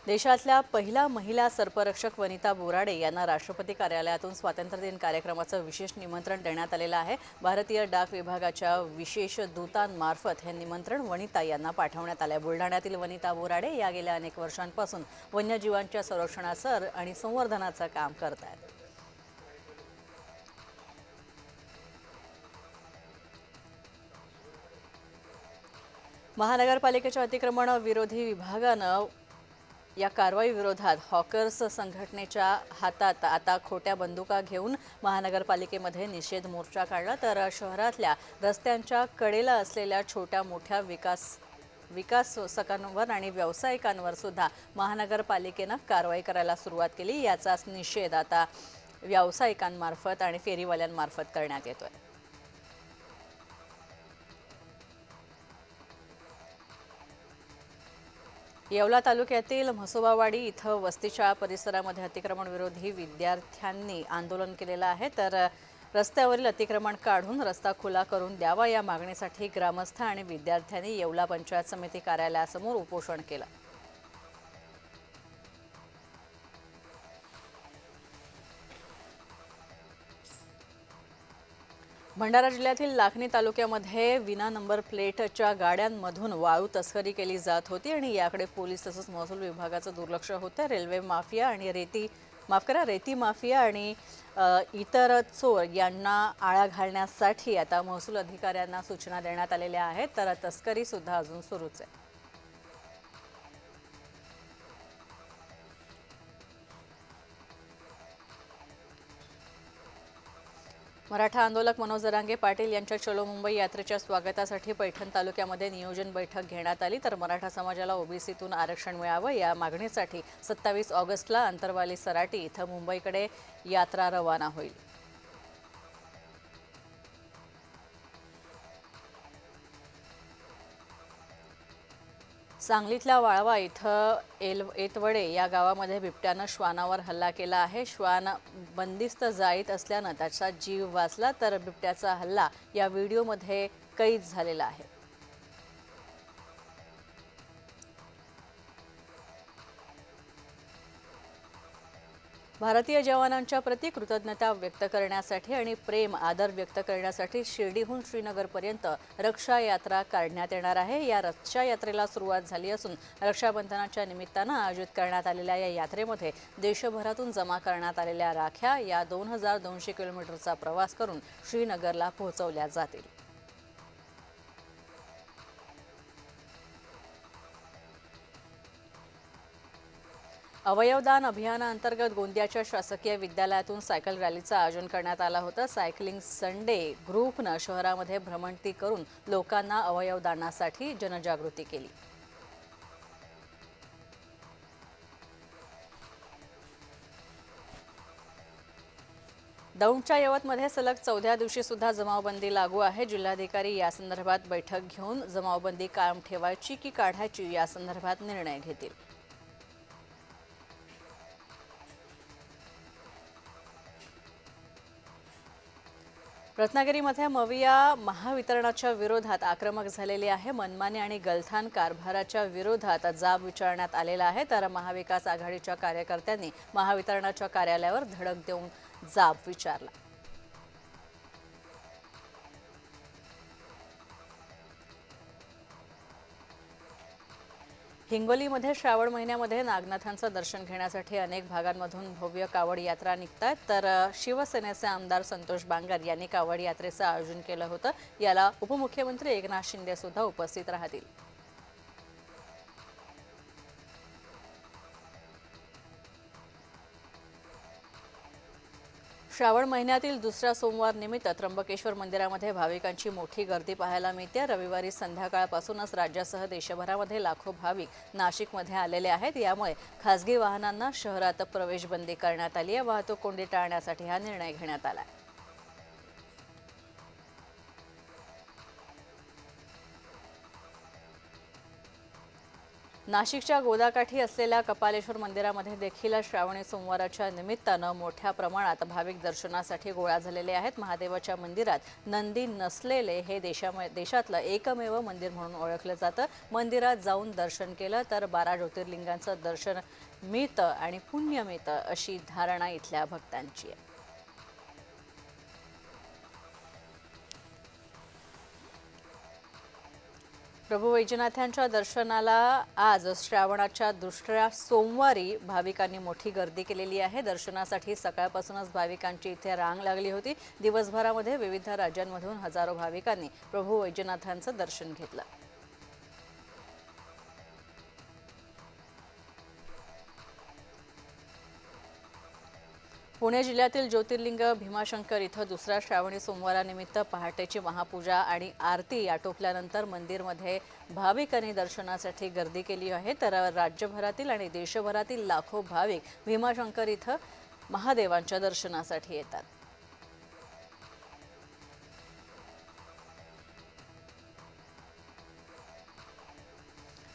देशातल्या पहिला महिला सर्परक्षक वनिता बोराडे यांना राष्ट्रपती कार्यालयातून स्वातंत्र्य दिन कार्यक्रमाचं विशेष निमंत्रण देण्यात आलेलं आहे। भारतीय डाक विभागाच्या विशेष दूतांमार्फत हे निमंत्रण वनिता यांना पाठवण्यात आले। बुलढाण्यातील वनिता बोराडे या गेल्या अनेक वर्षांपासून वन्यजीवांच्या संरक्षणाचं आणि संवर्धनाचं काम करत आहेत। महानगरपालिकेच्या अतिक्रमण विरोधी विभागानं या कारवाई विरोधात हॉकर्स संघटनेच्या हातात आता खोट्या बंदुका घेऊन महानगरपालिकेमध्ये निषेध मोर्चा काढला। तर शहरातल्या रस्त्यांच्या कडेला असलेल्या छोट्या मोठ्या विकासकांवर आणि व्यावसायिकांवर सुद्धा महानगरपालिकेनं कारवाई करायला सुरुवात केली। याचाच निषेध आता व्यावसायिकांमार्फत आणि फेरीवाल्यांमार्फत करण्यात येतोय। येवला तालुक्यातील म्हसोबावाडी इथं वस्तीशाळा परिसरामध्ये अतिक्रमण विरोधी विद्यार्थ्यांनी आंदोलन केलेलं आहे। तर रस्त्यावरील अतिक्रमण काढून रस्ता खुला करून द्यावा या मागणीसाठी ग्रामस्थ आणि विद्यार्थ्यांनी येवला पंचायत समिती कार्यालयासमोर उपोषण केलं। भंडारा जिल्ह्यातील लाखनी तालुक्यामध्ये विना नंबर प्लेटच्या गाड्यांमधून वाळू तस्करी केली जात होती आणि याकडे पोलीस तसंच महसूल विभागाचं दुर्लक्ष होतं। रेल्वे माफिया आणि रेती माफिया आणि इतर चोर यांना आळा घालण्यासाठी आता महसूल अधिकाऱ्यांना सूचना देण्यात आलेल्या आहेत। तर तस्करी सुद्धा अजून सुरूच आहे। मराठा आंदोलक मनोज जरांगे पाटील यांच्या चलो मुंबई यात्रेच्या स्वागतासाठी पैठण तालुक्यामध्ये नियोजन बैठक घेण्यात आली। तर मराठा समाजाला ओबीसीतून आरक्षण मिळावं या मागणीसाठी 27 ऑगस्टला अंतरवाली सराटी इथं मुंबईकडे यात्रा रवाना होईल। सांगलीतल्या वाळवा इथं एतवडे या गावामध्ये बिबट्यानं श्वानावर हल्ला केला आहे। श्वान बंदिस्त जाळीत असल्यानं त्याचा जीव वाचला। तर बिबट्याचा हल्ला या व्हिडिओमध्ये कैद झालेला आहे। भारतीय जवानांच्या प्रति कृतज्ञता व्यक्त करण्यासाठी आणि प्रेम आदर व्यक्त करण्यासाठी शिर्डीहून श्रीनगरपर्यंत रक्षा यात्रा काढण्यात येणार आहे। या रक्षा यात्रेला सुरुवात झाली असून रक्षाबंधनाच्या निमित्तानं आयोजित करण्यात आलेल्या या यात्रेमध्ये देशभरातून जमा करण्यात आलेल्या राख्या या 2200 किलोमीटरचा प्रवास करून श्रीनगरला पोहोचवल्या जातील। अवयवदान अभियानाअंतर्गत गोंदियाच्या शासकीय विद्यालयातून सायकल रॅलीचं आयोजन करण्यात आलं होतं। सायकलिंग संडे ग्रुपनं शहरामध्ये भ्रमंती करून लोकांना अवयवदानासाठी जनजागृती केली। दौंडच्या यवतमध्ये सलग 14थ्या दिवशी सुद्धा जमावबंदी लागू आहे। जिल्हाधिकारी यासंदर्भात बैठक घेऊन जमावबंदी कायम ठेवायची की काढायची यासंदर्भात निर्णय घेतील। रत्नागिरीमध्ये मविया महावितरणाच्या विरोधात आक्रमक झालेली आहे। मनमानी आणि गलथान कारभाराच्या विरोधात जाब विचारण्यात आलेला आहे। तर महाविकास आघाडीच्या कार्यकर्त्यांनी महावितरणाच्या कार्यालयावर धडक देऊन जाब विचारला। हिंगोलीमध्ये श्रावण महिन्यामध्ये नागनाथांचं दर्शन घेण्यासाठी अनेक भागांमधून भव्य कावड यात्रा निघतात। तर शिवसेनेचे आमदार संतोष बांगर यांनी कावड यात्रेचं आयोजन केलं होतं। याला उपमुख्यमंत्री एकनाथ शिंदे सुद्धा उपस्थित राहतील। श्रावण महिन्यातील दुसरा सोमवार निमित्त त्र्यंबकेश्वर मंदिरामध्ये भाविकांची मोठी गर्दी पाहायला मिळते। रविवारी संध्याकाळपासूनच राज्यासह देशभरामध्ये लाखो भाविक नाशिकमध्ये आलेले आहेत। यामुळे खासगी वाहनांना शहरात प्रवेश बंदी करण्यात आली आहे। वाहतूक कोंडी टाळण्यासाठी हा निर्णय घेण्यात आला आहे। नाशिकच्या गोदाकाठी असलेल्या कपालेश्वर मंदिरामध्ये देखील श्रावणी सोमवाराच्या निमित्तानं मोठ्या प्रमाणात भाविक दर्शनासाठी गोळा झालेले आहेत। महादेवाच्या मंदिरात नंदी नसलेले हे देशातलं एकमेव मंदिर म्हणून ओळखलं जातं। मंदिरात जाऊन दर्शन केलं तर 12 ज्योतिर्लिंगांचं दर्शन मिळतं आणि पुण्य मिळतं अशी धारणा इथल्या भक्तांची आहे। प्रभू वैजनाथांच्या दर्शनाला आज श्रावणाच्या दुसऱ्या सोमवारी भाविकांनी मोठी गर्दी केलेली आहे। दर्शनासाठी सकाळपासूनच भाविकांची इथे रांग लागली होती। दिवसभरामध्ये विविध राज्यांमधून हजारो भाविकांनी प्रभू वैजनाथांचं दर्शन घेतलं। पुणे जिल्ह्यातील ज्योतिर्लिंग भीमाशंकर इथं दुसऱ्या श्रावणी सोमवारानिमित्त पहाटेची महापूजा आणि आरती आटोपल्यानंतर मंदिरमध्ये भाविकांनी दर्शनासाठी गर्दी केली आहे। तर राज्यभरातील आणि देशभरातील लाखो भाविक भीमाशंकर इथं महादेवांच्या दर्शनासाठी येतात।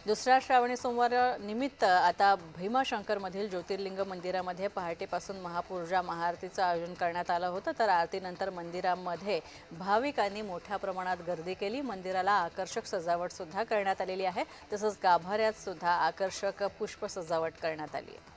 दुसऱ्या श्रावणी सोमवार निमित्त आता भीमाशंकरमधील ज्योतिर्लिंग मंदिरामध्ये पहाटेपासून महापूजा महाआरतीचं आयोजन करण्यात आलं होतं। तर आरतीनंतर मंदिरामध्ये भाविकांनी मोठ्या प्रमाणात गर्दी केली। मंदिराला आकर्षक सजावट सुद्धा करण्यात आलेली आहे। तसंच गाभाऱ्यात सुद्धा आकर्षक पुष्प सजावट करण्यात आली आहे।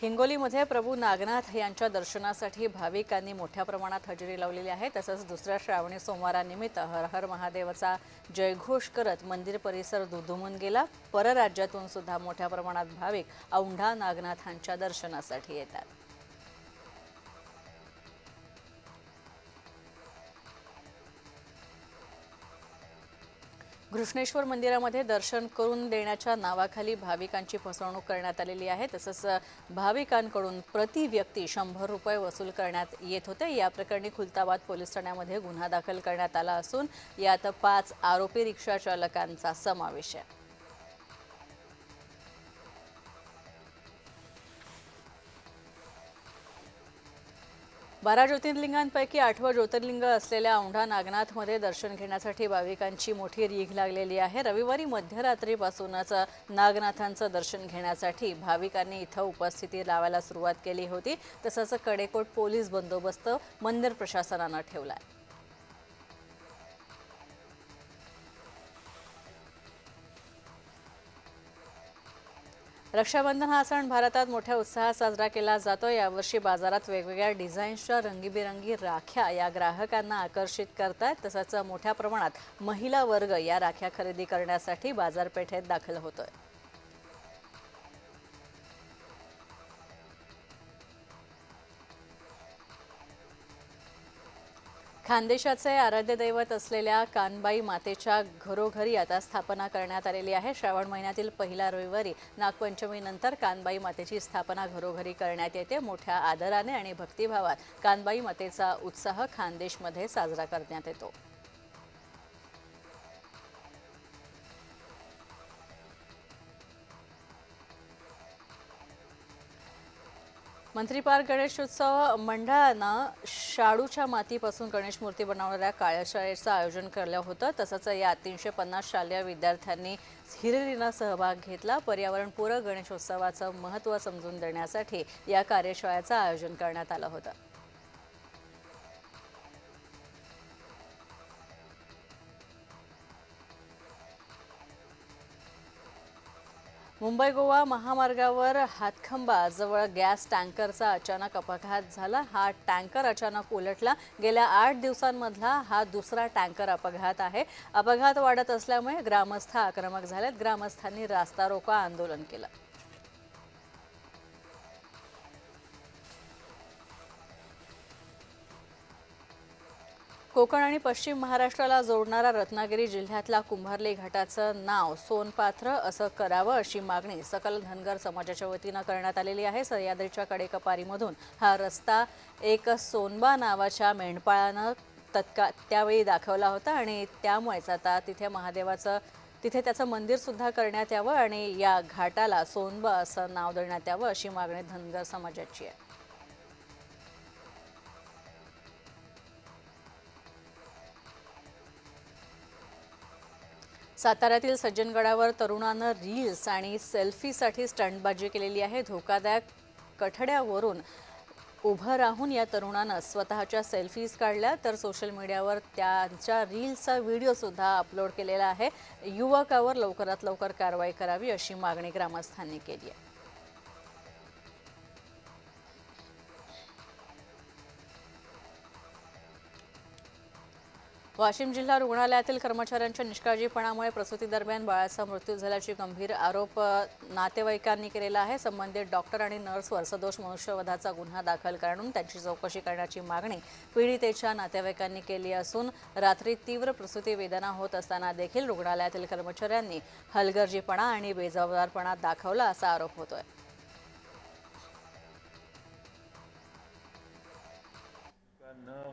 हिंगोलीमध्ये प्रभू नागनाथ यांच्या दर्शनासाठी भाविकांनी मोठ्या प्रमाणात हजेरी लावलेली आहे। तसंच दुसऱ्या श्रावणी सोमवारानिमित्त हर हर महादेवाचा जयघोष करत मंदिर परिसर दुमदुमून गेला। परराज्यातून सुद्धा मोठ्या प्रमाणात भाविक औंढा नागनाथांच्या दर्शनासाठी येतात। घृष्णेश्वर मंदिरामध्ये दर्शन करून देण्याच्या नावाखाली भाविकांची फसवणूक करण्यात आलेली आहे। तसंच भाविकांकडून प्रति व्यक्ती 100 रुपये वसूल करण्यात येत होते। या प्रकरणी खुलताबाद पोलीस ठाण्यामध्ये गुन्हा दाखल करण्यात आला असून यात 5 आरोपी रिक्षा चालकांचा समावेश आहे। 12 ज्योतिर्लिंगांपैकी 8वं ज्योतिर्लिंग असलेल्या औंढा नागनाथमध्ये दर्शन घेण्यासाठी भाविकांची मोठी रीघ लागलेली आहे। रविवारी मध्यरात्रीपासूनच नागनाथांचं दर्शन घेण्यासाठी भाविकांनी इथं उपस्थिती लावायला सुरुवात केली होती। तसंच कडेकोट पोलीस बंदोबस्त मंदिर प्रशासनानं ठेवला आहे। रक्षाबंधन हा सण भारतात मोठ्या उत्साहात साजरा केला जातो। यावर्षी बाजारात वेगवेगळ्या डिझाईन्सच्या रंगीबेरंगी राख्या या ग्राहकांना आकर्षित करतात। तसंच मोठ्या प्रमाणात महिला वर्ग या राख्या खरेदी करण्यासाठी बाजारपेठेत दाखल होतोय। खानदेशाचे आराध्य दैवत असलेल्या कानबाई मातेच्या घरोघरी आता स्थापना करण्यात आलेली आहे। श्रावण महिन्यातील पहिल्या रविवारी नागपंचमीनंतर कानबाई मातेची स्थापना घरोघरी करण्यात येते। मोठ्या आदराने आणि भक्तिभावात कानबाई मातेचा उत्साह खानदेशमध्ये साजरा करण्यात येतो। मंत्रीपार्क गणेशोत्सव मंडळानं शाडूच्या मातीपासून गणेश मूर्ती बनवणाऱ्या कार्यशाळेचं आयोजन केलं होतं। तसंच यात 350 शालेय विद्यार्थ्यांनी हिरिरीनं सहभाग घेतला। पर्यावरणपूरक गणेशोत्सवाचं महत्त्व समजून देण्यासाठी या कार्यशाळेचं आयोजन करण्यात आलं होतं। मुंबई गोवा महामार्गावर हातखंबा गॅस टँकरचा अचानक अपघात झाला। हा टँकर अचानक उलटला। गेल्या 8 दिवसांमधला हा दुसरा टँकर अपघात आहे। अपघात वाढत असल्यामुळे ग्रामस्थ आक्रमक झालेत। ग्रामस्थांनी रास्ता रोको आंदोलन केलं। कोकण आणि पश्चिम महाराष्ट्राला जोडणारा रत्नागिरी जिल्ह्यातला कुंभारली घाटाचं नाव सोनपात्र असं करावं अशी मागणी सकल धनगर समाजाच्या वतीनं करण्यात आलेली आहे। सह्याद्रीच्या कडेकपारीमधून हा रस्ता एक सोनबा नावाच्या मेंढपाळानं त्यावेळी दाखवला होता आणि त्यामुळेच आता तिथे त्याचं मंदिर सुद्धा करण्यात यावं आणि या घाटाला सोनबा असं नाव देण्यात यावं अशी मागणी धनगर समाजाची आहे। साताऱ्यातील सज्जनगडावर तरुणानं रील्स आणि सेल्फीसाठी स्टंटबाजी केलेली आहे. धोकादायक कठड्यावरून उभं राहून या तरुणानं स्वतःच्या सेल्फीज काढल्या, तर सोशल मीडियावर त्यांच्या रील्सचा व्हिडिओसुद्धा अपलोड केलेला आहे. युवकावर लवकरात लवकर कारवाई करावी अशी मागणी ग्रामस्थांनी केली आहे. वाशिम जिल्हा रुग्णालयातील कर्मचाऱ्यांच्या निष्काळजीपणामुळे प्रसूतीदरम्यान बाळाचा मृत्यू झाल्याची गंभीर आरोप नातेवाईकांनी केलेला आहे. संबंधित डॉक्टर आणि नर्सवर सदोष मनुष्यवधाचा गुन्हा दाखल करून त्यांची चौकशी करण्याची मागणी पीडितेच्या नातेवाईकांनी केली असून रात्री तीव्र प्रसूती वेदना होत असताना देखील रुग्णालयातील कर्मचाऱ्यांनी हलगर्जीपणा आणि बेजबाबदारपणा दाखवला असा आरोप होतोय.